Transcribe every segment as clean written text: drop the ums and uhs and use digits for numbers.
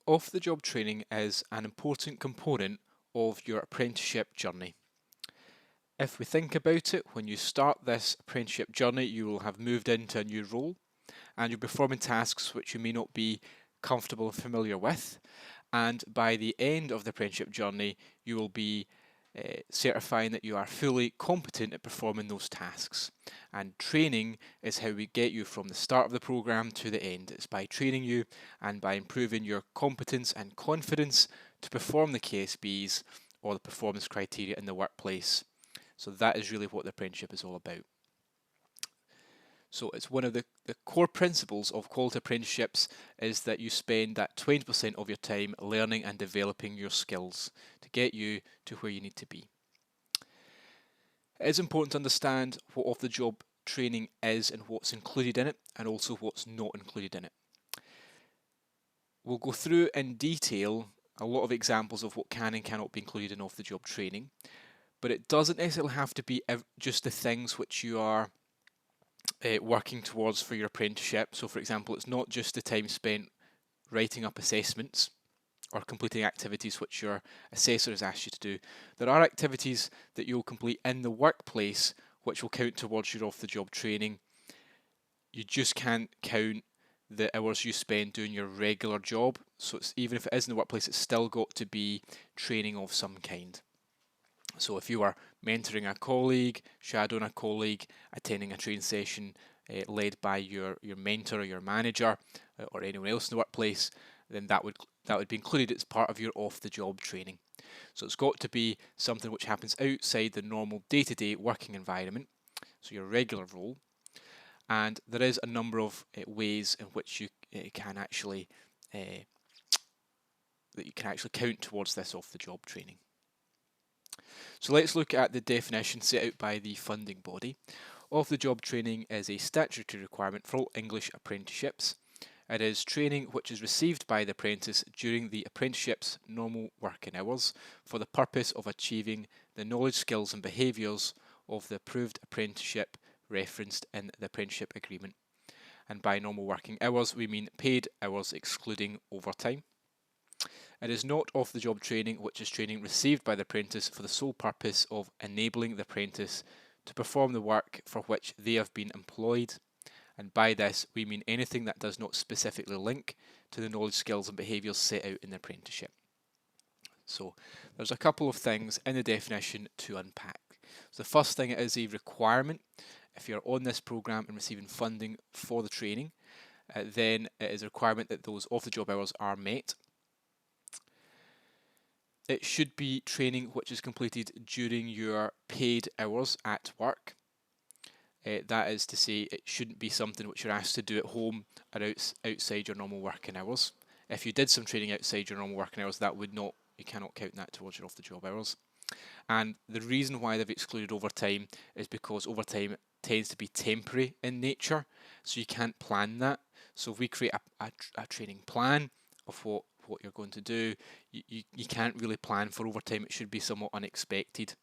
Off-the-job training is an important component of your apprenticeship journey. If we think about it, when you start this apprenticeship journey, you will have moved into a new role and you'll be performing tasks which you may not be comfortable and familiar with. And by the end of the apprenticeship journey, you will be certifying that you are fully competent at performing those tasks. And training is how we get you from the start of the program to the end. It's by training you and by improving your competence and confidence to perform the KSBs or the performance criteria in the workplace. So that is really what the apprenticeship is all about. So it's one of the core principles of quality apprenticeships is that you spend that 20% of your time learning and developing your skills to get you to where you need to be. It is important to understand what off-the-job training is and what's included in it, and also what's not included in it. We'll go through in detail a lot of examples of what can and cannot be included in off-the-job training, but it doesn't necessarily have to be just the things which you are working towards for your apprenticeship. So for example, it's not just the time spent writing up assessments or completing activities which your assessor has asked you to do. There are activities that you'll complete in the workplace which will count towards your off-the-job training. You just can't count the hours you spend doing your regular job. So even if it is in the workplace, it's still got to be training of some kind. So if you are mentoring a colleague, shadowing a colleague, attending a training session led by your mentor or your manager or anyone else in the workplace, then that would be included as part of your off-the-job training. So it's got to be something which happens outside the normal day-to-day working environment, so your regular role. And there is a number of ways in which you can actually count towards this off-the-job training. So let's look at the definition set out by the funding body. Off-the-job training is a statutory requirement for all English apprenticeships. It is training which is received by the apprentice during the apprenticeship's normal working hours for the purpose of achieving the knowledge, skills and behaviours of the approved apprenticeship referenced in the apprenticeship agreement. And by normal working hours, we mean paid hours excluding overtime. It is not off-the-job training which is training received by the apprentice for the sole purpose of enabling the apprentice to perform the work for which they have been employed. And by this, we mean anything that does not specifically link to the knowledge, skills and behaviours set out in the apprenticeship. So there's a couple of things in the definition to unpack. So the first thing, it is a requirement. If you're on this programme and receiving funding for the training, then it is a requirement that those off-the-job hours are met. It should be training which is completed during your paid hours at work. That is to say, it shouldn't be something which you're asked to do at home or outside your normal working hours. If you did some training outside your normal working hours, you cannot count that towards your off-the-job hours. And the reason why they've excluded overtime is because overtime tends to be temporary in nature, so you can't plan that. So if we create a training plan of what you're going to do, you can't really plan for overtime. It should be somewhat unexpected,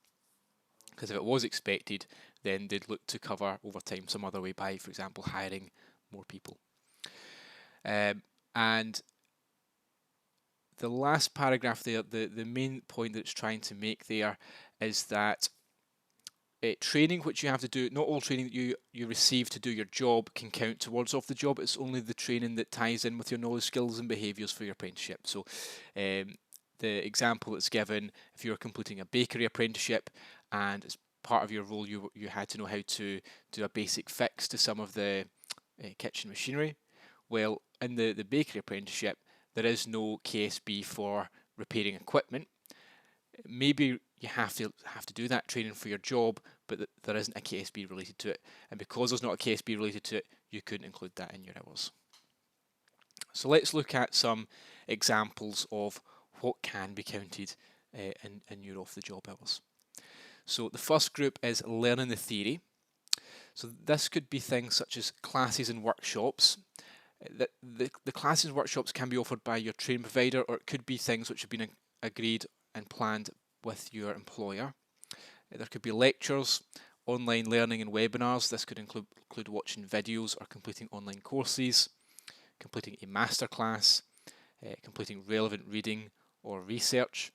because if it was expected, then they'd look to cover overtime some other way by, for example, hiring more people. And the last paragraph there, the main point that it's trying to make there is that training which you have to do, not all training that you receive to do your job can count towards off the job. It's only the training that ties in with your knowledge, skills and behaviours for your apprenticeship. So the example that's given, if you're completing a bakery apprenticeship and as part of your role you had to know how to do a basic fix to some of the kitchen machinery, well, in the bakery apprenticeship there is no KSB for repairing equipment. Maybe you have to do that training for your job, but there isn't a KSB related to it, and because there's not a KSB related to it, you couldn't include that in your hours. So let's look at some examples of what can be counted in your off-the-job hours. So the first group is learning the theory. So this could be things such as classes and workshops. The classes and workshops can be offered by your training provider, or it could be things which have been agreed and planned with your employer. There could be lectures, online learning and webinars. This could include watching videos or completing online courses, completing a masterclass, completing relevant reading or research.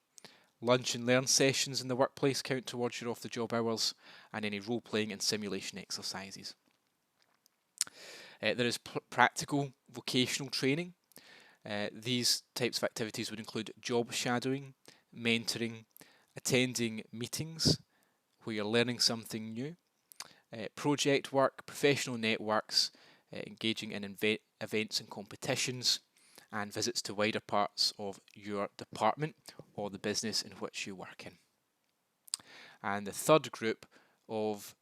Lunch and learn sessions in the workplace count towards your off-the-job hours, and any role-playing and simulation exercises. There is practical vocational training. These types of activities would include job shadowing, mentoring, attending meetings where you're learning something new, project work, professional networks, engaging in events and competitions, and visits to wider parts of your department or the business in which you work in. And the third group of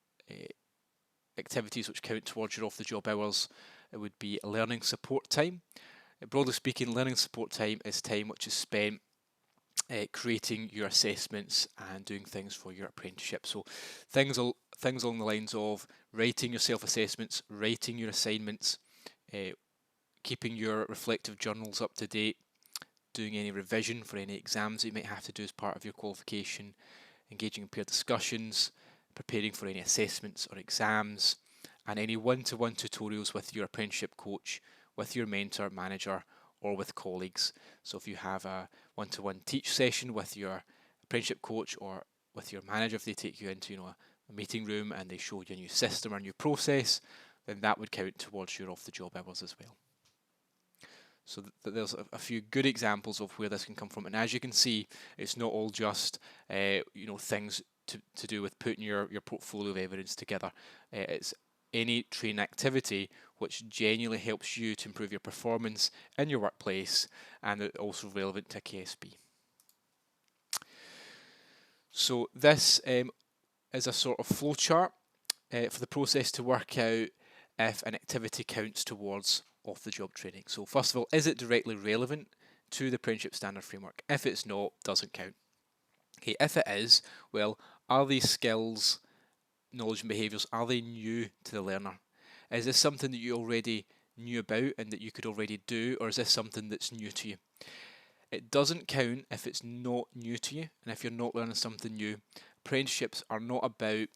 activities which count towards your off-the-job hours would be learning support time. Broadly speaking, learning support time is time which is spent creating your assessments and doing things for your apprenticeship. So things along the lines of writing your self-assessments, writing your assignments, keeping your reflective journals up to date, doing any revision for any exams that you might have to do as part of your qualification, engaging in peer discussions, preparing for any assessments or exams, and any one-to-one tutorials with your apprenticeship coach, with your mentor, manager, or with colleagues. So if you have a one-to-one teach session with your apprenticeship coach or with your manager, if they take you into a meeting room and they show you a new system or a new process, then that would count towards your off-the-job hours as well. So there's a few good examples of where this can come from, and as you can see, it's not all just things to do with putting your portfolio of evidence together. It's any training activity which genuinely helps you to improve your performance in your workplace, and also relevant to KSB. So this is a sort of flowchart for the process to work out if an activity counts towards off-the-job training. So first of all, is it directly relevant to the Apprenticeship Standard Framework? If it's not, doesn't count. Okay, if it is, well, are these skills, knowledge and behaviours, are they new to the learner? Is this something that you already knew about and that you could already do, or is this something that's new to you? It doesn't count if it's not new to you, and if you're not learning something new. Apprenticeships are not about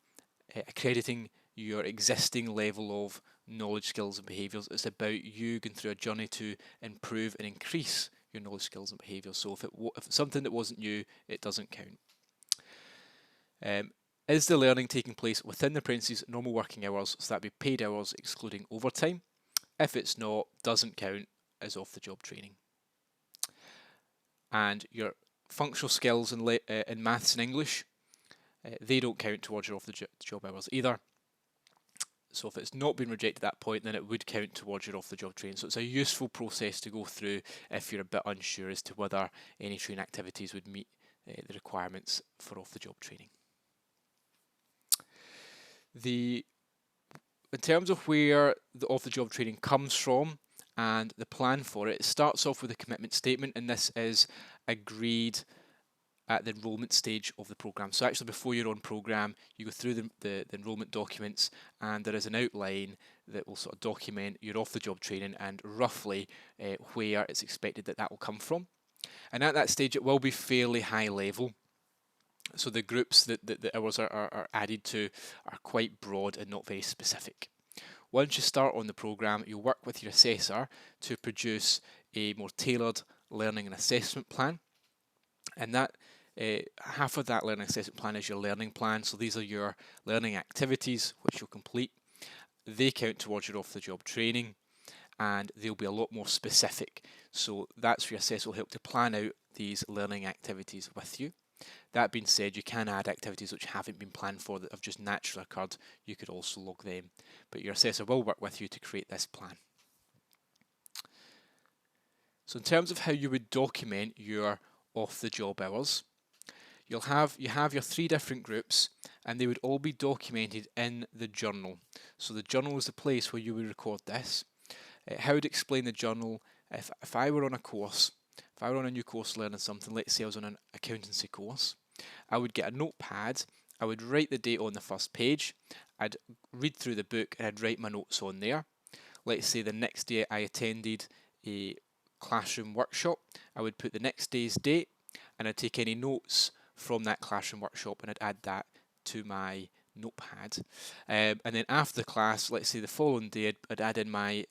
accrediting your existing level of knowledge, skills and behaviours. It's about you going through a journey to improve and increase your knowledge, skills and behaviours. So if it's something that wasn't new, it doesn't count. Is the learning taking place within the apprentice's normal working hours, so that'd be paid hours excluding overtime? If it's not, doesn't count as off-the-job training. And your functional skills in maths and English, they don't count towards your off-the-job hours either. So if it's not been rejected at that point, then it would count towards your off-the-job training. So it's a useful process to go through if you're a bit unsure as to whether any training activities would meet the requirements for off-the-job training. In terms of where the off-the-job training comes from and the plan for it, it starts off with a commitment statement, and this is agreed at the enrolment stage of the programme. So actually before you're on programme, you go through the enrolment documents, and there is an outline that will sort of document your off-the-job training and roughly where it's expected that will come from. And at that stage it will be fairly high level. So the groups that the hours are added to are quite broad and not very specific. Once you start on the programme, you'll work with your assessor to produce a more tailored learning and assessment plan. And that half of that learning assessment plan is your learning plan. So these are your learning activities which you'll complete. They count towards your off-the-job training, and they'll be a lot more specific. So that's where your assessor will help to plan out these learning activities with you. That being said, you can add activities which haven't been planned for that have just naturally occurred. You could also log them, but your assessor will work with you to create this plan. So in terms of how you would document your off-the-job hours, you have your 3 different groups, and they would all be documented in the journal. So the journal is the place where you would record this. How I would explain the journal, if I were on a course, if I were on a new course learning something, let's say I was on an accountancy course, I would get a notepad, I would write the date on the first page, I'd read through the book and I'd write my notes on there. Let's say the next day I attended a classroom workshop, I would put the next day's date and I'd take any notes from that classroom workshop and I'd add that to my notepad. And then after the class, let's say the following day, I'd add in my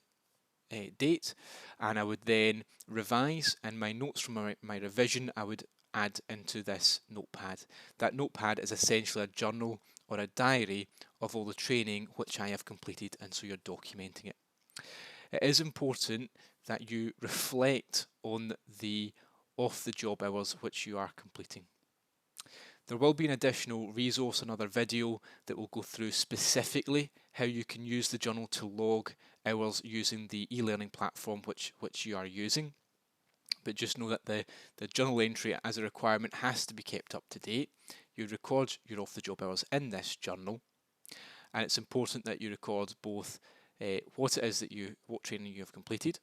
date, and I would then revise, and my notes from my revision I would add into this notepad. That notepad is essentially a journal or a diary of all the training which I have completed, and so you're documenting it. It is important that you reflect on the off-the-job hours which you are completing. There will be an additional resource, another video that will go through specifically how you can use the journal to log hours using the e-learning platform which you are using. But just know that the journal entry as a requirement has to be kept up to date. You record your off-the-job hours in this journal, and it's important that you record both what it is what training you have completed,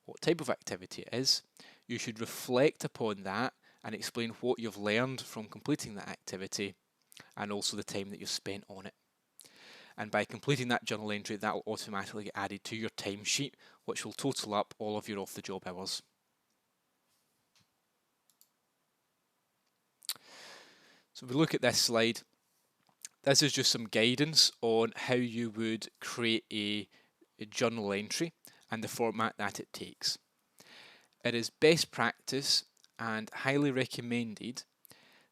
what type of activity it is. You should reflect upon that and explain what you've learned from completing that activity, and also the time that you've spent on it. And by completing that journal entry, that will automatically get added to your timesheet, which will total up all of your off-the-job hours. So if we look at this slide, this is just some guidance on how you would create a journal entry and the format that it takes. It is best practice and highly recommended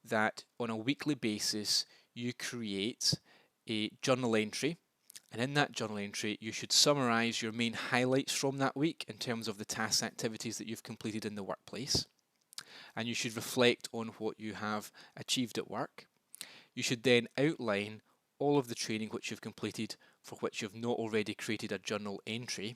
that on a weekly basis you create a journal entry, and in that journal entry you should summarise your main highlights from that week in terms of the tasks and activities that you've completed in the workplace, and you should reflect on what you have achieved at work. You should then outline all of the training which you've completed for which you've not already created a journal entry.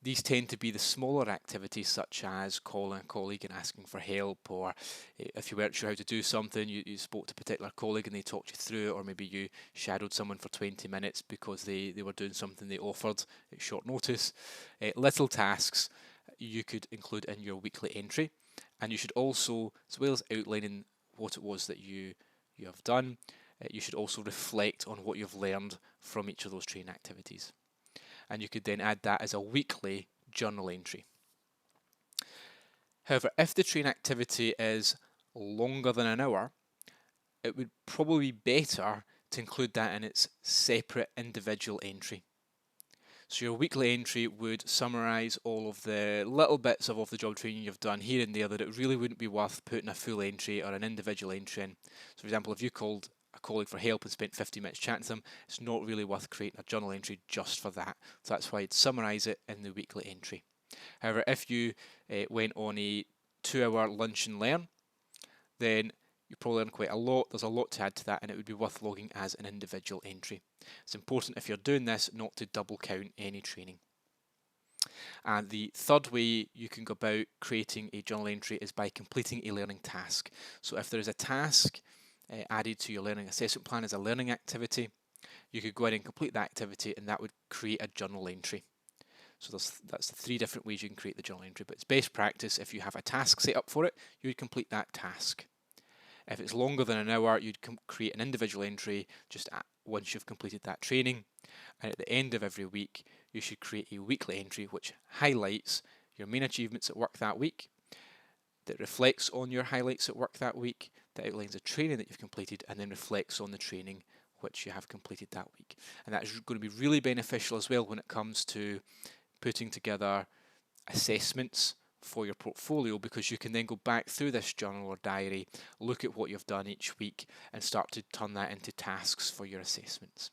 These tend to be the smaller activities, such as calling a colleague and asking for help, or if you weren't sure how to do something, you spoke to a particular colleague and they talked you through it, or maybe you shadowed someone for 20 minutes because they were doing something they offered at short notice. Little tasks you could include in your weekly entry, and you should also, as well as outlining what it was that you have done, you should also reflect on what you've learned from each of those training activities. And you could then add that as a weekly journal entry. However, if the training activity is longer than an hour, it would probably be better to include that in its separate individual entry. So your weekly entry would summarise all of the little bits of off-the-job training you've done here and there that it really wouldn't be worth putting a full entry or an individual entry in. So for example, if you called a colleague for help and spent 50 minutes chatting to them, it's not really worth creating a journal entry just for that. So that's why I'd summarise it in the weekly entry. However, if you went on a 2-hour lunch and learn, then you probably learn quite a lot. There's a lot to add to that, and it would be worth logging as an individual entry. It's important if you're doing this not to double count any training. And the third way you can go about creating a journal entry is by completing a learning task. So if there is a task added to your learning assessment plan as a learning activity, you could go ahead and complete that activity, and that would create a journal entry. So that's the 3 different ways you can create the journal entry, but it's best practice if you have a task set up for it, you would complete that task. If it's longer than an hour, you'd create an individual entry just once you've completed that training. And at the end of every week, you should create a weekly entry which highlights your main achievements at work that week, that reflects on your highlights at work that week, that outlines the training that you've completed, and then reflects on the training which you have completed that week. And that is going to be really beneficial as well when it comes to putting together assessments for your portfolio, because you can then go back through this journal or diary, look at what you've done each week, and start to turn that into tasks for your assessments.